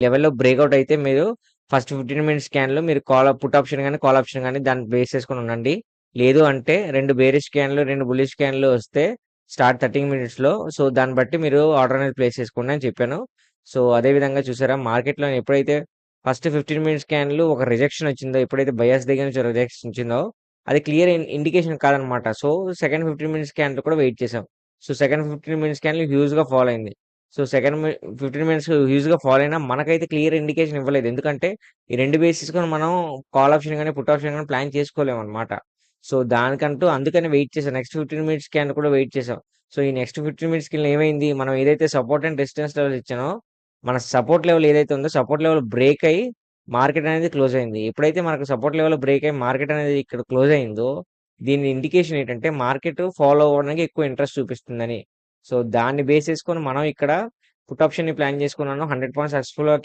లెవెల్‌లో బ్రేకౌట్ అయితే మీరు ఫస్ట్ 15 మినిట్స్ స్కాన్‌లో మీరు పుట్ ఆప్షన్ గాని, కాల్ ఆప్షన్ గాని దాన్ని బేస్ చేసుకొని ఉండండి. లేదు అంటే 2 బేరిష్ స్కాన్‌లు, 2 బుల్లిష్ స్కాన్‌లు వస్తే స్టార్ట్ 30 మినిట్స్‌లో సో, దాన్ని బట్టి మీరు ఆర్డర్ అనేది ప్లేస్ చేసుకోండి అని చెప్పాను. సో, అదే విధంగా చూసారా మార్కెట్‌లో ఎప్పుడైతే ఫస్ట్ 15 మినిట్స్ స్కాన్‌లు ఒక రిజెక్షన్ వచ్చిందో, ఎప్పుడైతే బయర్స్ దగ్గర నుంచి రిజెక్షన్ వచ్చిందో అది క్లియర్ ఇండికేషన్ కాదనమాట. సో, సెకండ్ 15 మినిట్స్ స్కాన్‌లో కూడా వెయిట్ చేసాం. సో, సెకండ్ 15 మినిట్స్ స్కాన్‌లో హ్యూజ్‌గా ఫాల్ అయింది. సో, 15 మినిట్స్ హ్యూజ్‌గా ఫాలో అయినా మనకైతే క్లియర్ ఇండికేషన్ ఇవ్వలేదు. ఎందుకంటే, ఈ 2 బేసిస్‌కొని మనం కాల్ ఆప్షన్ గాని, పుట్ ఆప్షన్ గాని ప్లాన్ చేసుకోలేమనమాట. సో, దానికంటూ అందుకని వెయిట్ చేశాం. నెక్స్ట్ 15 మినిట్స్ స్కాన్ కూడా వెయిట్ చేసాం. సో, ఈ నెక్స్ట్ 15 మినిట్స్ స్కాన్‌లో ఏమైంది? మనం ఏదైతే సపోర్ట్ అండ్ రెసిస్టెన్స్ లెవెల్స్ ఇచ్చానో, మన సపోర్ట్ లెవెల్ ఏదైతే ఉందో, సపోర్ట్ లెవెల్ బ్రేక్ అయ్యి మార్కెట్ అనేది క్లోజ్ అయింది. ఎప్పుడైతే మనకు సపోర్ట్ లెవెల్ బ్రేక్ అయ్యి మార్కెట్ అనేది ఇక్కడ క్లోజ్ అయిందో, దీని ఇండికేషన్ ఏంటంటే మార్కెట్ ఫాలో అవ్వడానికి ఎక్కువ ఇంట్రెస్ట్ చూపిస్తుందని. సో, దాన్ని బేస్ చేసుకొని మనం ఇక్కడ పుట్ ఆప్షన్‌ని ప్లాన్ చేసుకున్నాను. 100 పాయింట్స్ సక్సెస్‌ఫుల్‌గా